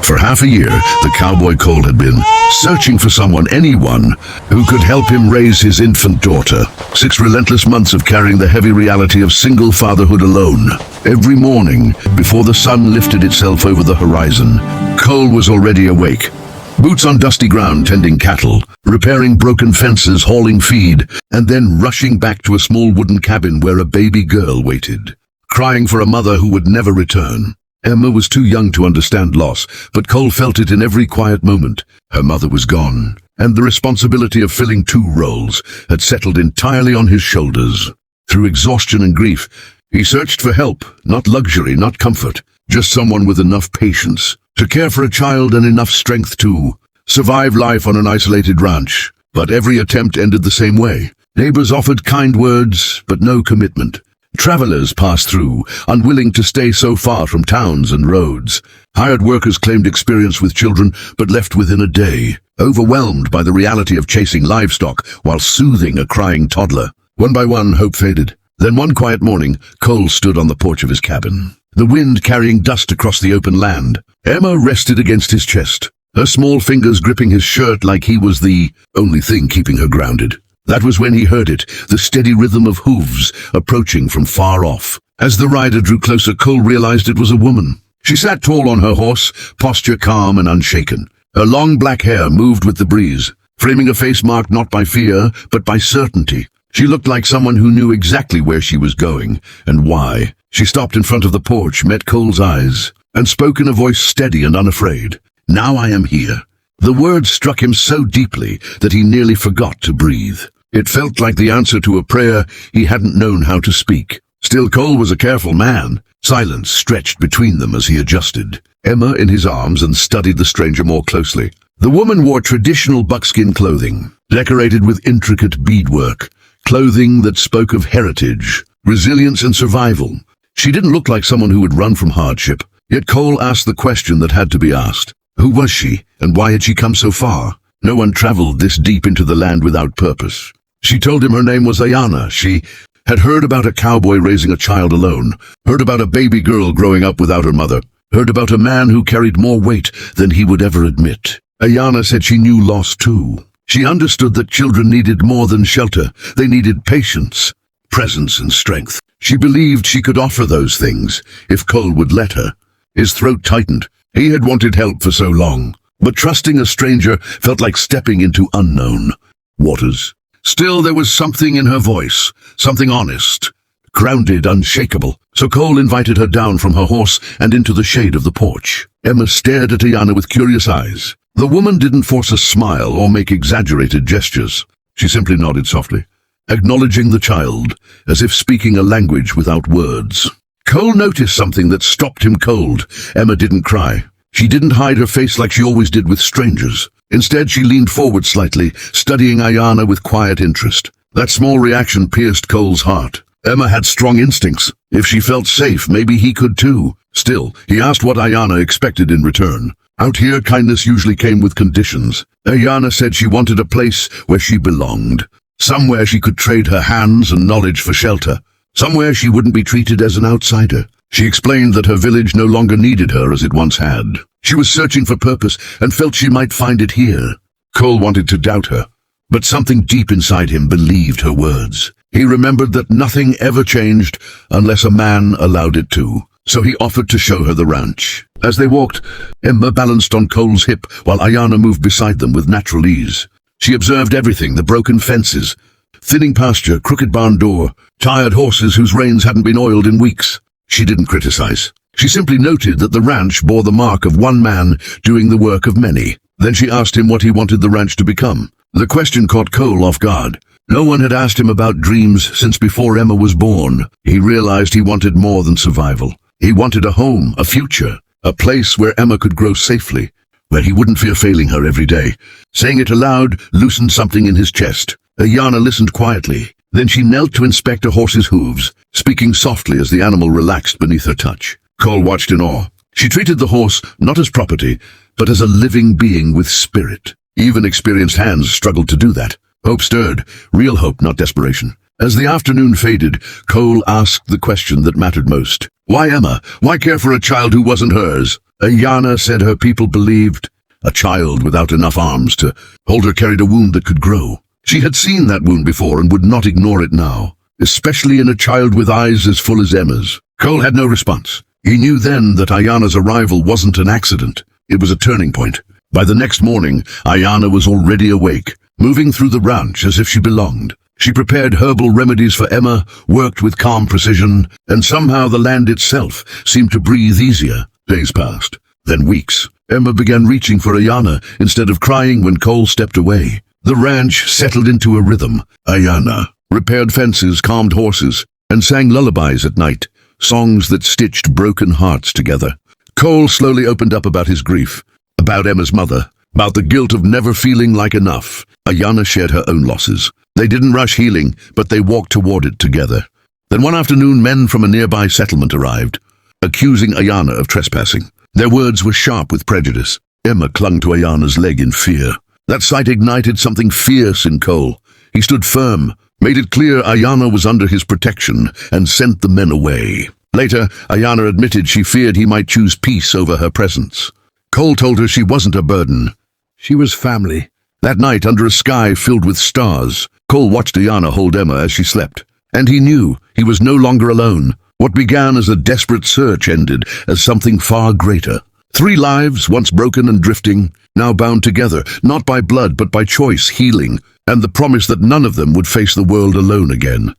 For half a year, the cowboy Cole had been searching for anyone, who could help him raise his infant daughter. 6 relentless months of carrying the heavy reality of single fatherhood alone. Every morning, before the sun lifted itself over the horizon, Cole was already awake. Boots on dusty ground tending cattle, repairing broken fences, hauling feed, and then rushing back to a small wooden cabin where a baby girl waited, crying for a mother who would never return. Emma was too young to understand loss, but Cole felt it in every quiet moment. Her mother was gone, and the responsibility of filling 2 roles had settled entirely on his shoulders. Through exhaustion and grief, he searched for help, not luxury, not comfort, just someone with enough patience to care for a child and enough strength to survive life on an isolated ranch. But every attempt ended the same way. Neighbors offered kind words, but no commitment. Travelers passed through, unwilling to stay so far from towns and roads. Hired workers claimed experience with children, but left within a day, overwhelmed by the reality of chasing livestock while soothing a crying toddler. One by one, hope faded. Then one quiet morning, Cole stood on the porch of his cabin, the wind carrying dust across the open land. Emma rested against his chest, her small fingers gripping his shirt like he was the only thing keeping her grounded. That was when he heard it, the steady rhythm of hooves approaching from far off. As the rider drew closer, Cole realized it was a woman. She sat tall on her horse, posture calm and unshaken. Her long black hair moved with the breeze, framing a face marked not by fear, but by certainty. She looked like someone who knew exactly where she was going, and why. She stopped in front of the porch, met Cole's eyes, and spoke in a voice steady and unafraid. "Now I am here." The words struck him so deeply that he nearly forgot to breathe. It felt like the answer to a prayer he hadn't known how to speak. Still, Cole was a careful man. Silence stretched between them as he adjusted, Emma in his arms, and studied the stranger more closely. The woman wore traditional buckskin clothing, decorated with intricate beadwork, clothing that spoke of heritage, resilience and survival. She didn't look like someone who would run from hardship, yet Cole asked the question that had to be asked. Who was she, and why had she come so far? No one traveled this deep into the land without purpose. She told him her name was Ayana. She had heard about a cowboy raising a child alone, heard about a baby girl growing up without her mother, heard about a man who carried more weight than he would ever admit. Ayana said she knew loss too. She understood that children needed more than shelter. They needed patience, presence and strength. She believed she could offer those things if Cole would let her. His throat tightened. He had wanted help for so long, but trusting a stranger felt like stepping into unknown waters. Still, there was something in her voice, something honest, grounded, unshakable. So Cole invited her down from her horse and into the shade of the porch. Emma stared at Ayana with curious eyes. The woman didn't force a smile or make exaggerated gestures. She simply nodded softly, acknowledging the child, as if speaking a language without words. Cole noticed something that stopped him cold. Emma didn't cry. She didn't hide her face like she always did with strangers. Instead, she leaned forward slightly, studying Ayana with quiet interest. That small reaction pierced Cole's heart. Emma had strong instincts. If she felt safe, maybe he could too. Still, he asked what Ayana expected in return. Out here, kindness usually came with conditions. Ayana said she wanted a place where she belonged. Somewhere she could trade her hands and knowledge for shelter. Somewhere she wouldn't be treated as an outsider. She explained that her village no longer needed her as it once had. She was searching for purpose and felt she might find it here. Cole wanted to doubt her, but something deep inside him believed her words. He remembered that nothing ever changed unless a man allowed it to. So he offered to show her the ranch. As they walked, Emma balanced on Cole's hip while Ayana moved beside them with natural ease. She observed everything: the broken fences, thinning pasture, crooked barn door, tired horses whose reins hadn't been oiled in weeks. She didn't criticize. She simply noted that the ranch bore the mark of one man doing the work of many. Then she asked him what he wanted the ranch to become. The question caught Cole off guard. No one had asked him about dreams since before Emma was born. He realized he wanted more than survival. He wanted a home, a future, a place where Emma could grow safely, where he wouldn't fear failing her every day. Saying it aloud loosened something in his chest. Ayana listened quietly. Then she knelt to inspect a horse's hooves, speaking softly as the animal relaxed beneath her touch. Cole watched in awe. She treated the horse not as property, but as a living being with spirit. Even experienced hands struggled to do that. Hope stirred, real hope, not desperation. As the afternoon faded, Cole asked the question that mattered most. Why Emma? Why care for a child who wasn't hers? Ayana said her people believed a child without enough arms to hold her carried a wound that could grow. She had seen that wound before and would not ignore it now, especially in a child with eyes as full as Emma's. Cole had no response. He knew then that Ayana's arrival wasn't an accident. It was a turning point. By the next morning, Ayana was already awake, moving through the ranch as if she belonged. She prepared herbal remedies for Emma, worked with calm precision, and somehow the land itself seemed to breathe easier. Days passed, then weeks. Emma began reaching for Ayana instead of crying when Cole stepped away. The ranch settled into a rhythm. Ayana repaired fences, calmed horses, and sang lullabies at night, songs that stitched broken hearts together. Cole slowly opened up about his grief, about Emma's mother, about the guilt of never feeling like enough. Ayana shared her own losses. They didn't rush healing, but they walked toward it together. Then one afternoon, men from a nearby settlement arrived, accusing Ayana of trespassing. Their words were sharp with prejudice. Emma clung to Ayana's leg in fear. That sight ignited something fierce in Cole. He stood firm, made it clear Ayana was under his protection, and sent the men away. Later, Ayana admitted she feared he might choose peace over her presence. Cole told her she wasn't a burden. She was family. That night, under a sky filled with stars, Cole watched Ayana hold Emma as she slept. And he knew he was no longer alone. What began as a desperate search ended as something far greater. 3 lives, once broken and drifting, now bound together, not by blood but by choice, healing, and the promise that none of them would face the world alone again.